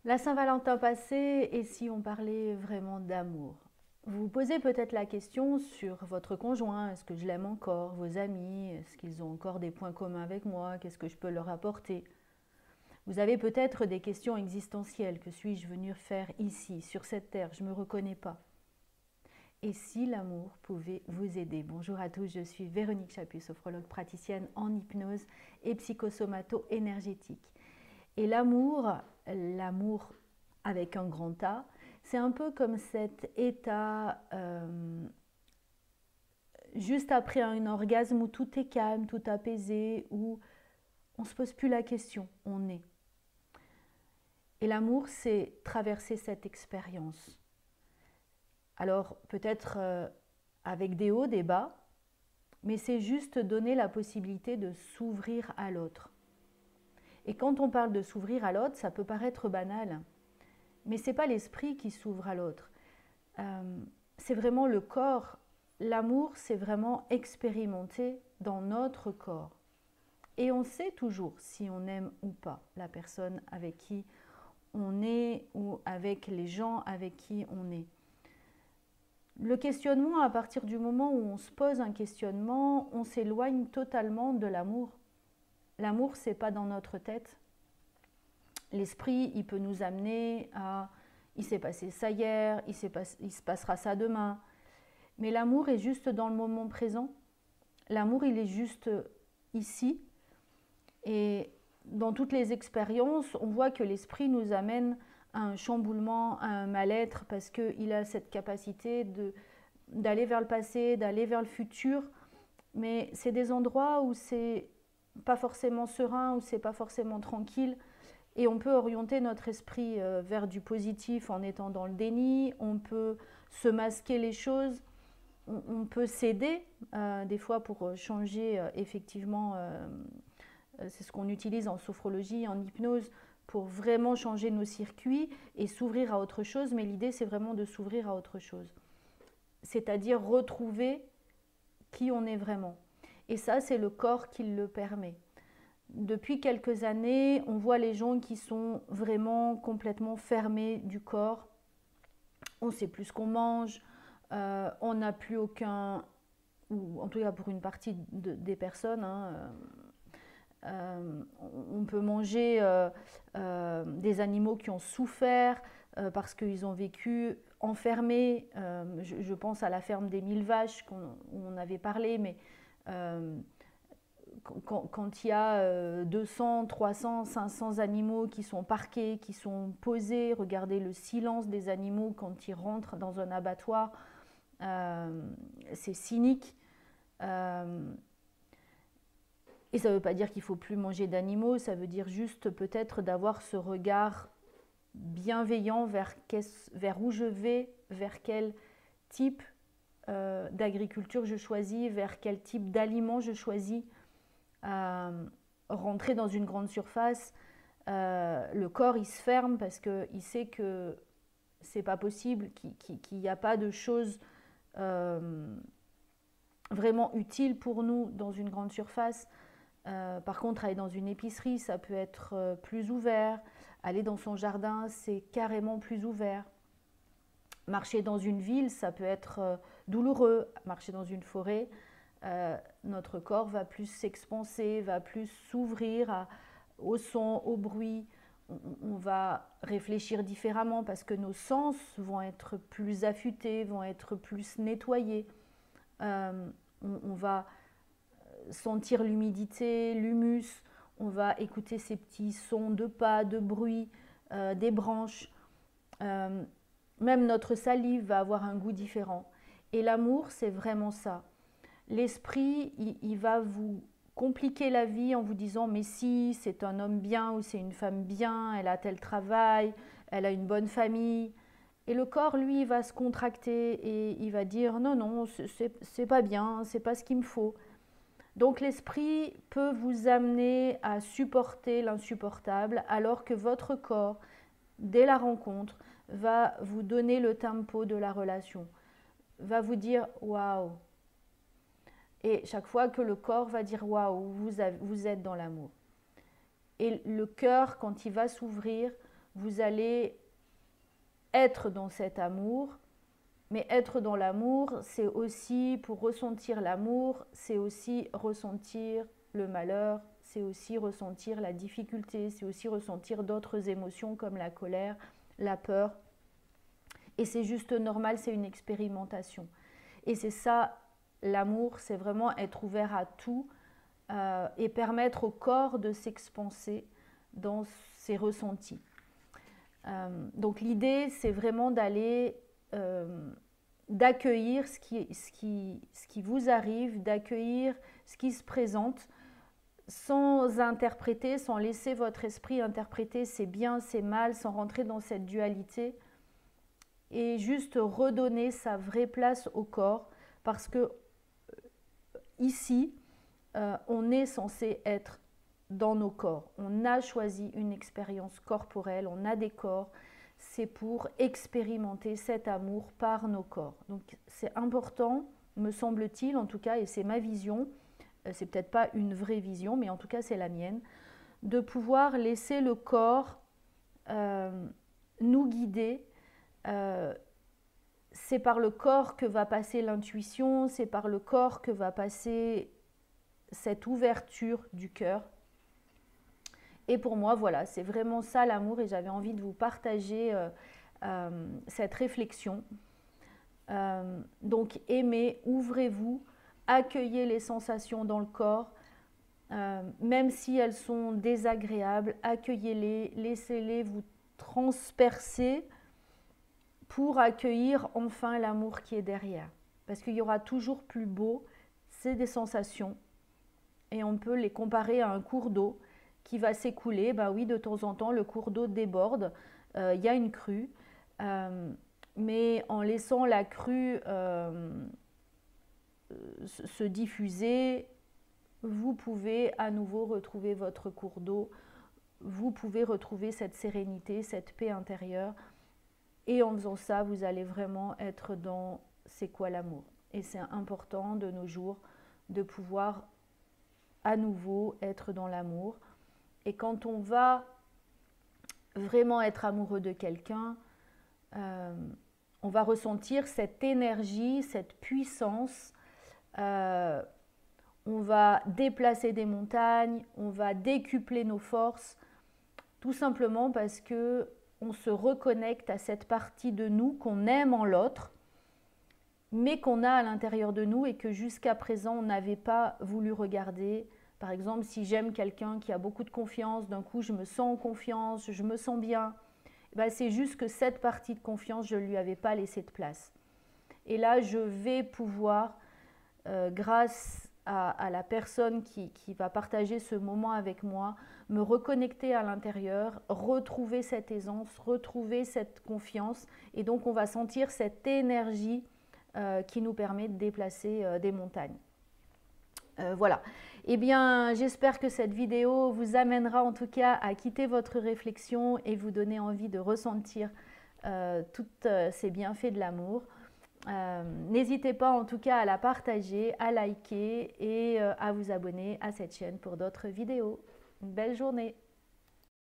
La Saint-Valentin passée, et si on parlait vraiment d'amour? Vous vous posez peut-être la question sur votre conjoint, est-ce que je l'aime encore, vos amis, est-ce qu'ils ont encore des points communs avec moi, qu'est-ce que je peux leur apporter? Vous avez peut-être des questions existentielles, que suis-je venu faire ici, sur cette terre, je ne me reconnais pas. Et si l'amour pouvait vous aider? Bonjour à tous, je suis Véronique Chaput, sophrologue praticienne en hypnose et psychosomato-énergétique. Et l'amour avec un grand A, c'est un peu comme cet état juste après un orgasme où tout est calme, tout apaisé, où on ne se pose plus la question, on est. Et l'amour, c'est traverser cette expérience. Alors peut-être avec des hauts, des bas, mais c'est juste donner la possibilité de s'ouvrir à l'autre. Et quand on parle de s'ouvrir à l'autre, ça peut paraître banal, mais ce n'est pas l'esprit qui s'ouvre à l'autre. C'est vraiment le corps. L'amour, c'est vraiment expérimenté dans notre corps. Et on sait toujours si on aime ou pas la personne avec qui on est ou avec les gens avec qui on est. Le questionnement, à partir du moment où on se pose un questionnement, on s'éloigne totalement de l'amour. L'amour, c'est pas dans notre tête. L'esprit, il peut nous amener à il s'est passé ça hier, il se passera ça demain. Mais l'amour est juste dans le moment présent. L'amour, il est juste ici. Et dans toutes les expériences, on voit que l'esprit nous amène à un chamboulement, à un mal-être, parce qu'il a cette capacité d'aller vers le passé, d'aller vers le futur. Mais c'est des endroits où c'est pas forcément serein, où c'est pas forcément tranquille. Et on peut orienter notre esprit vers du positif en étant dans le déni, on peut se masquer les choses, on peut céder des fois pour changer effectivement, c'est ce qu'on utilise en sophrologie, en hypnose, pour vraiment changer nos circuits et s'ouvrir à autre chose, mais l'idée c'est vraiment de s'ouvrir à autre chose. C'est-à-dire retrouver qui on est vraiment. Et ça, c'est le corps qui le permet. Depuis quelques années, on voit les gens qui sont vraiment complètement fermés du corps. On ne sait plus ce qu'on mange, on n'a plus aucun, ou en tout cas pour une partie des personnes, on peut manger des animaux qui ont souffert parce qu'ils ont vécu enfermés. Je pense à la ferme des 1000 vaches où on avait parlé, mais quand il y a 200, 300, 500 animaux qui sont parqués, qui sont posés, regardez le silence des animaux quand ils rentrent dans un abattoir, c'est cynique. Et ça ne veut pas dire qu'il ne faut plus manger d'animaux, ça veut dire juste peut-être d'avoir ce regard bienveillant vers où je vais, vers quel type d'agriculture je choisis, vers quel type d'aliment je choisis. Rentrer dans une grande surface, le corps il se ferme parce qu'il sait que c'est pas possible, qu'il n'y a pas de choses vraiment utiles pour nous dans une grande surface. Par contre, aller dans une épicerie, ça peut être plus ouvert. Aller dans son jardin, c'est carrément plus ouvert. Marcher dans une ville, ça peut être douloureux. Marcher dans une forêt, notre corps va plus s'expanser, va plus s'ouvrir au son, au bruit. On va réfléchir différemment parce que nos sens vont être plus affûtés, vont être plus nettoyés. On va sentir l'humidité, l'humus, on va écouter ces petits sons de pas, de bruit, des branches. Même notre salive va avoir un goût différent. Et l'amour, c'est vraiment ça. L'esprit, il va vous compliquer la vie en vous disant mais si c'est un homme bien ou c'est une femme bien, elle a tel travail, elle a une bonne famille. Et le corps, lui, va se contracter et il va dire non, non, c'est pas bien, c'est pas ce qu'il me faut. Donc l'esprit peut vous amener à supporter l'insupportable alors que votre corps, dès la rencontre, va vous donner le tempo de la relation, va vous dire waouh. Et chaque fois que le corps va dire waouh, vous êtes dans l'amour. Et le cœur, quand il va s'ouvrir, vous allez être dans cet amour. Mais être dans l'amour, c'est aussi, pour ressentir l'amour, c'est aussi ressentir le malheur, c'est aussi ressentir la difficulté, c'est aussi ressentir d'autres émotions comme la colère, la peur. Et c'est juste normal, c'est une expérimentation. Et c'est ça, l'amour, c'est vraiment être ouvert à tout et permettre au corps de s'expanser dans ses ressentis. Donc l'idée, c'est vraiment d'aller... d'accueillir ce qui vous arrive, d'accueillir ce qui se présente, sans interpréter, sans laisser votre esprit interpréter c'est bien, c'est mal, sans rentrer dans cette dualité, et juste redonner sa vraie place au corps, parce que ici, on est censé être dans nos corps. On a choisi une expérience corporelle, on a des corps, c'est pour expérimenter cet amour par nos corps. Donc c'est important, me semble-t-il, en tout cas, et c'est ma vision, c'est peut-être pas une vraie vision, mais en tout cas c'est la mienne, de pouvoir laisser le corps nous guider. C'est par le corps que va passer l'intuition, c'est par le corps que va passer cette ouverture du cœur. Et pour moi, voilà, c'est vraiment ça l'amour, et j'avais envie de vous partager cette réflexion. Donc aimez, ouvrez-vous, accueillez les sensations dans le corps, même si elles sont désagréables, accueillez-les, laissez-les vous transpercer pour accueillir enfin l'amour qui est derrière. Parce qu'il y aura toujours plus beau, c'est des sensations, et on peut les comparer à un cours d'eau qui va s'écouler. Bah oui, de temps en temps, le cours d'eau déborde, il y a une crue, mais en laissant la crue se diffuser, vous pouvez à nouveau retrouver votre cours d'eau, vous pouvez retrouver cette sérénité, cette paix intérieure, et en faisant ça, vous allez vraiment être dans c'est quoi l'amour. Et c'est important de nos jours de pouvoir à nouveau être dans l'amour. Et quand on va vraiment être amoureux de quelqu'un, on va ressentir cette énergie, cette puissance. On va déplacer des montagnes, on va décupler nos forces, tout simplement parce que on se reconnecte à cette partie de nous qu'on aime en l'autre, mais qu'on a à l'intérieur de nous et que jusqu'à présent on n'avait pas voulu regarder. Par exemple, si j'aime quelqu'un qui a beaucoup de confiance, d'un coup je me sens en confiance, je me sens bien, ben c'est juste que cette partie de confiance, je ne lui avais pas laissé de place. Et là, je vais pouvoir, grâce à la personne qui va partager ce moment avec moi, me reconnecter à l'intérieur, retrouver cette aisance, retrouver cette confiance. Et donc, on va sentir cette énergie qui nous permet de déplacer des montagnes. Voilà. Eh bien, j'espère que cette vidéo vous amènera en tout cas à quitter votre réflexion et vous donner envie de ressentir tous ces bienfaits de l'amour. N'hésitez pas en tout cas à la partager, à liker et à vous abonner à cette chaîne pour d'autres vidéos. Une belle journée!